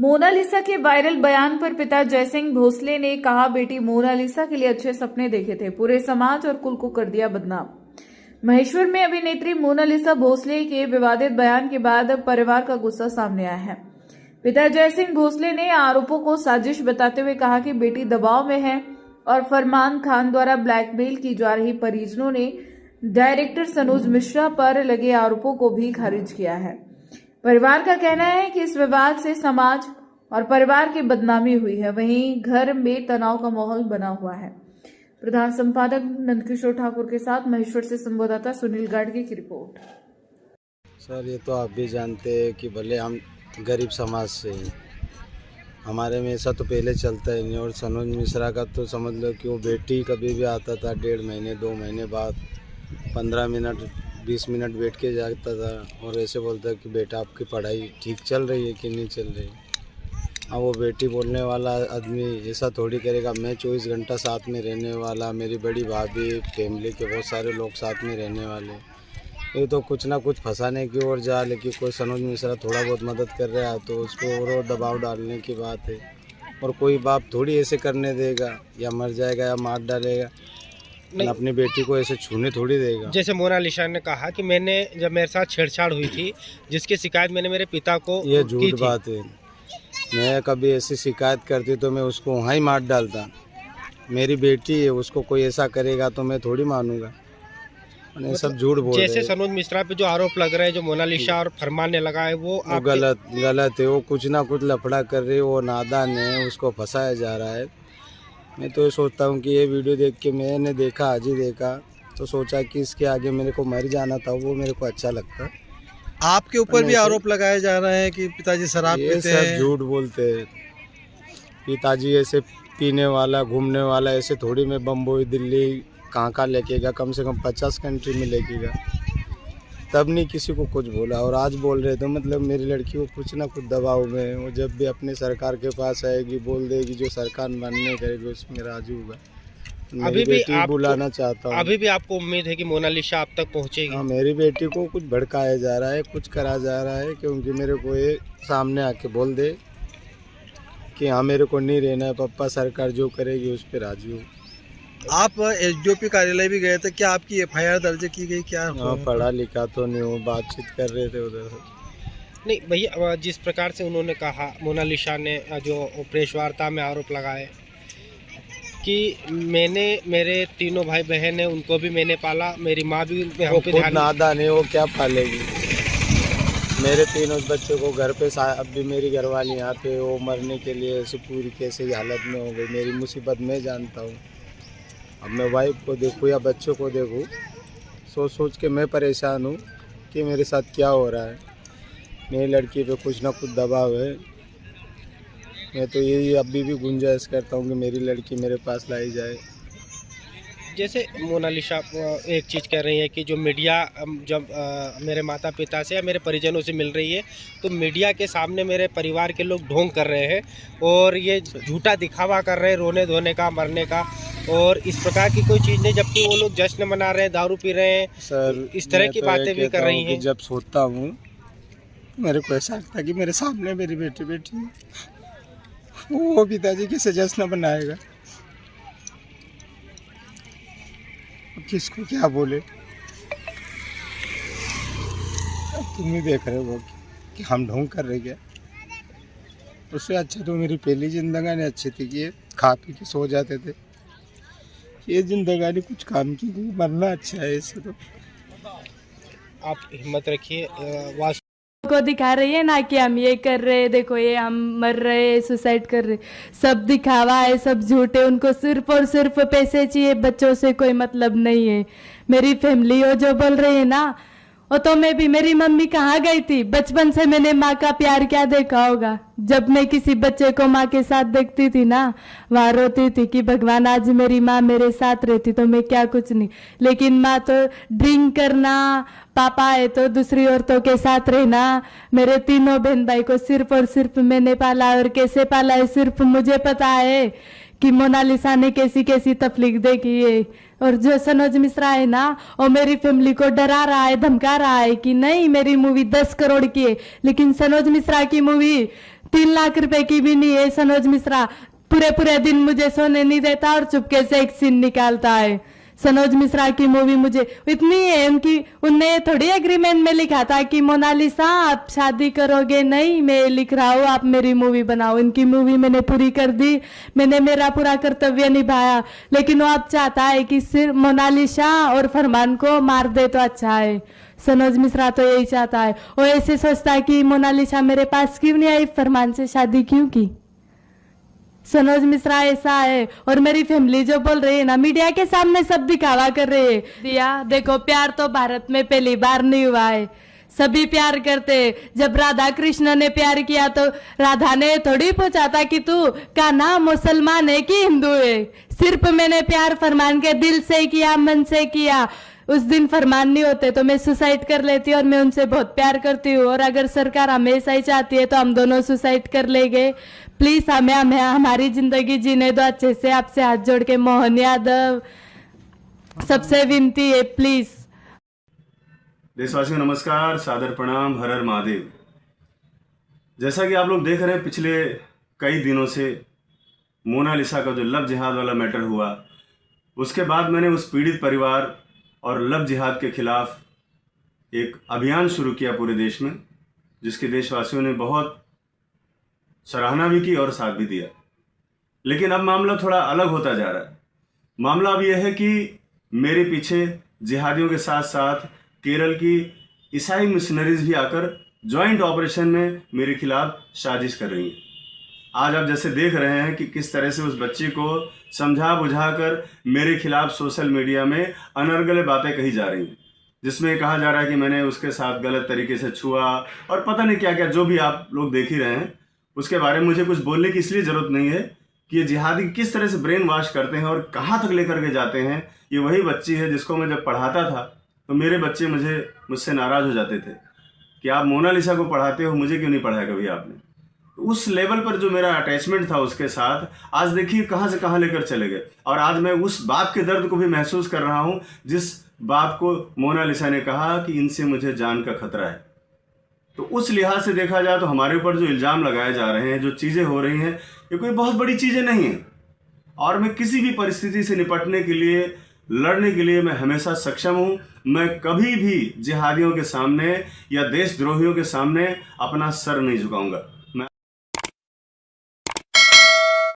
Mona Lisa के viral बयान पर पिता जयसिंह भोसले ने कहा, बेटी मोनालिसा के लिए अच्छे सपने देखे थे, पूरे समाज और कुल को कर दिया बदनाम। महेश्वर में अभिनेत्री मोनालिसा भोसले के विवादित बयान के बाद परिवार का गुस्सा सामने आया है। पिता जयसिंह भोसले ने आरोपों को साजिश बताते हुए कहा कि बेटी दबाव में है और फरमान खान द्वारा ब्लैकमेल की जा रही परिजनों ने डायरेक्टर सनोज मिश्रा पर लगे आरोपों को भी खारिज किया है। परिवार का कहना है कि इस विवाद से समाज और परिवार की बदनामी हुई है, वहीं घर में तनाव का माहौल बना हुआ है। प्रधान संपादक नंदकिशोर ठाकुर के साथ महेश्वर से संवाददाता सुनील गाडगे की रिपोर्ट। सर, ये तो आप भी जानते हैं कि भले हम गरीब समाज से हैं, हमारे में ऐसा तो पहले चलता ही नहीं। और सनोज मिश्रा का तो समझ लो कि वो बेटी कभी भी आता था 1.5 महीने 2 महीने बाद 15 मिनट 20 मिनट बैठ के जाता था और ऐसे बोलता कि बेटा आपकी पढ़ाई ठीक चल रही है कि नहीं चल रही। हाँ, वो बेटी बोलने वाला आदमी ऐसा थोड़ी करेगा। मैं 24 घंटा साथ में रहने वाला, मेरी बड़ी भाभी, फैमिली के बहुत सारे लोग साथ में रहने वाले, ये तो कुछ ना कुछ फंसाने की ओर जा। लेकिन कोई सनोज मिश्रा थोड़ा बहुत मदद कर रहा है तो उस पर और दबाव डालने की बात है। और कोई बाप थोड़ी ऐसे करने देगा, या मर जाएगा या मार डालेगा, अपनी बेटी को ऐसे छूने थोड़ी देगा। जैसे मोनालिसा ने कहा कि मैंने जब मेरे साथ छेड़छाड़ हुई थी, जिसकी शिकायत मैंने मेरे पिता को की थी। ये झूठ बात है। मैं कभी ऐसी शिकायत करती तो मैं उसको वहाँ ही मार डालता। मेरी बेटी है, उसको कोई ऐसा करेगा तो मैं थोड़ी मानूंगा। मतलब सब झूठ बोल रहे हैं। जैसे सनोज मिश्रा पे जो आरोप लग रहे हैं, जो मोनालिसा और फरमान ने लगाए, वो गलत है। वो कुछ ना कुछ लफड़ा कर रही है, वो नादान है, उसको फंसाया जा रहा है। मैं तो ये सोचता हूँ कि ये वीडियो देख के मैंने देखा, आज ही देखा, तो सोचा कि इसके आगे मेरे को मर जाना था, वो मेरे को अच्छा लगता। आपके ऊपर भी आरोप लगाए जा रहे हैं कि पिताजी शराब पीते हैं। सब झूठ बोलते हैं। पिताजी ऐसे पीने वाला, घूमने वाला ऐसे थोड़ी। मैं बम्बई दिल्ली कहाँ लेके गया, कम से कम 50 कंट्री में लेके गया, तब नहीं किसी को कुछ बोला। और आज बोल रहे तो मतलब मेरी लड़की को कुछ ना कुछ दबाव में है। वो जब भी अपने सरकार के पास आएगी बोल देगी जो सरकार मानने करेगी उसमें राजू होगा। अभी भी आप बुलाना चाहता हूँ। अभी भी आपको उम्मीद है कि मोनालिसा आप तक पहुँचेगी? हाँ, मेरी बेटी को कुछ भड़काया जा रहा है, कुछ करा जा रहा है, क्योंकि मेरे को ये सामने आके बोल दे कि हाँ मेरे को नहीं रहना है, पप्पा सरकार जो करेगी उस पर राजी हो। आप एसडीओपी कार्यालय भी गए थे, क्या आपकी एफआईआर दर्ज की गई? क्या पढ़ा लिखा तो नहीं हूँ, बातचीत कर रहे थे उधर से। नहीं भैया, जिस प्रकार से उन्होंने कहा, मोनालिसा ने जो प्रेस वार्ता में आरोप लगाए कि मैंने, मेरे तीनों भाई बहन हैं, उनको भी मैंने पाला, मेरी माँ भी हम पे ध्यान। नादान है, वो क्या पालेगी? मेरे तीनों बच्चों को घर पे अब भी मेरी घरवाली यहाँ पे, वो मरने के लिए ऐसी पूरी कैसे हालत में हो गई। मेरी मुसीबत मैं जानता हूँ। अब मैं वाइफ को देखूँ या बच्चों को देखूँ, सोच सोच के मैं परेशान हूँ कि मेरे साथ क्या हो रहा है। मेरी लड़की पे कुछ ना कुछ दबाव है। मैं तो यही अभी भी गुंजाइश करता हूँ कि मेरी लड़की मेरे पास लाई जाए। जैसे मोनालिसा एक चीज़ कह रही है कि जो मीडिया जब मेरे माता पिता से या मेरे परिजनों से मिल रही है तो मीडिया के सामने मेरे परिवार के लोग ढोंग कर रहे हैं और ये झूठा दिखावा कर रहे हैं, रोने धोने का, मरने का, और इस प्रकार की कोई चीज़ नहीं, जबकि वो लोग जश्न मना रहे हैं, दारू पी रहे हैं। सर, इस तरह की बातें भी कर रही हैं। जब सोता हूँ मेरे को ऐसा लगता है कि मेरे सामने मेरी बेटी बैठी है, वो पिताजी कैसे जश्न मनाएगा? किसको क्या बोले? तुम ही देख रहे हो कि हम ढोंग कर रहे क्या? उससे अच्छा तो मेरी पहली जिंदगानी अच्छी थी कि खा पी के सो जाते थे। ये जिंदगानी कुछ काम की नहीं, मरना अच्छा है। इससे तो आप हिम्मत रखिए। को दिखा रही है ना कि हम ये कर रहे, देखो ये हम मर रहे, सुसाइड कर रहे, सब दिखावा है, सब झूठ है। उनको सिर्फ और सिर्फ पैसे चाहिए, बच्चों से कोई मतलब नहीं है। मेरी फैमिली वो जो बोल रही है ना, वो तो मैं भी, मेरी मम्मी कहाँ गई थी? बचपन से मैंने माँ का प्यार क्या देखा होगा। जब मैं किसी बच्चे को माँ के साथ देखती थी ना, वहाँ रोती थी कि भगवान आज मेरी माँ मेरे साथ रहती तो मैं क्या कुछ नहीं। लेकिन माँ तो ड्रिंक करना, पापा है तो दूसरी औरतों के साथ रहना। मेरे तीनों बहन भाई को सिर्फ और सिर्फ मैंने पाला, और कैसे पाला है सिर्फ मुझे पता है कि मोनालिसा ने कैसी कैसी तकलीफ देखी है। और जो सनोज मिश्रा है ना, वो मेरी फैमिली को डरा रहा है, धमका रहा है कि नहीं मेरी मूवी 10 करोड़ की है, लेकिन सनोज मिश्रा की मूवी 3 लाख रुपए की भी नहीं है। सनोज मिश्रा पूरे पूरे दिन मुझे सोने नहीं देता और चुपके से एक सीन निकालता है। सनोज मिश्रा की मूवी मुझे इतनी है उनने थोड़ी एग्रीमेंट में लिखा था कि मोनालिसा आप शादी करोगे, नहीं मैं लिख रहा हूँ आप मेरी मूवी बनाओ। इनकी मूवी मैंने पूरी कर दी, मैंने मेरा पूरा कर्तव्य निभाया, लेकिन वो अब चाहता है कि सिर्फ मोनालिसा और फरमान को मार दे तो अच्छा है। सनोज मिश्रा तो यही चाहता है। वो ऐसे सोचता है कि मोनालिसा मेरे पास क्यों नहीं आई, फरमान से शादी क्यों की। सनोज मिश्रा ऐसा है। और मेरी फैमिली जो बोल रही है ना, मीडिया के सामने सब दिखावा कर रही है। दिया देखो, प्यार तो भारत में पहली बार नहीं हुआ है, सभी प्यार करते। जब राधा कृष्ण ने प्यार किया तो राधा ने थोड़ी पूछा था कि तू कान्हा मुसलमान है कि हिंदू है। सिर्फ मैंने प्यार फरमान के दिल से किया, मन से किया। उस दिन फरमान नहीं होते तो मैं सुसाइड कर लेती, और मैं उनसे बहुत प्यार करती हूँ। और अगर सरकार हमेशा ही चाहती है तो हम दोनों सुसाइड कर लेंगे। प्लीज हमें हमारी जिंदगी जीने दो अच्छे से। आपसे हाथ जोड़ के मोहन यादव सबसे विनती है, प्लीज। देशवासियों नमस्कार, सादर प्रणाम, हर हर महादेव। जैसा कि आप लोग देख रहे हैं, पिछले कई दिनों से मोनालिसा का जो लव जिहाद वाला मैटर हुआ, उसके बाद मैंने उस पीड़ित परिवार और लव जिहाद के खिलाफ एक अभियान शुरू किया पूरे देश में, जिसके देशवासियों ने बहुत सराहना भी की और साथ भी दिया। लेकिन अब मामला थोड़ा अलग होता जा रहा है। मामला अब यह है कि मेरे पीछे जिहादियों के साथ साथ केरल की ईसाई मिशनरीज भी आकर जॉइंट ऑपरेशन में मेरे खिलाफ साजिश कर रही हैं। आज आप जैसे देख रहे हैं कि किस तरह से उस बच्ची को समझा बुझा कर मेरे खिलाफ सोशल मीडिया में अनर्गल बातें कही जा रही हैं, जिसमें कहा जा रहा है कि मैंने उसके साथ गलत तरीके से छुआ और पता नहीं क्या क्या, जो भी आप लोग देख ही रहे हैं। उसके बारे में मुझे कुछ बोलने की इसलिए ज़रूरत नहीं है कि ये जिहादी किस तरह से ब्रेन वॉश करते हैं और कहाँ तक लेकर के जाते हैं। ये वही बच्ची है जिसको मैं जब पढ़ाता था तो मेरे बच्चे मुझसे नाराज़ हो जाते थे कि आप मोनालिसा को पढ़ाते हो, मुझे क्यों नहीं पढ़ाया कभी आपने। उस लेवल पर जो मेरा अटैचमेंट था उसके साथ, आज देखिए कहाँ से कहाँ लेकर चले गए। और आज मैं उस बाप के दर्द को भी महसूस कर रहा हूँ जिस बाप को मोनालिसा ने कहा कि इनसे मुझे जान का खतरा है। तो उस लिहाज से देखा जाए तो हमारे ऊपर जो इल्ज़ाम लगाए जा रहे हैं, जो चीज़ें हो रही हैं, ये कोई बहुत बड़ी चीज़ें नहीं हैं। और मैं किसी भी परिस्थिति से निपटने के लिए, लड़ने के लिए मैं हमेशा सक्षम हूँ। मैं कभी भी जिहादियों के सामने या देशद्रोहियों के सामने अपना सर नहीं झुकाऊंगा।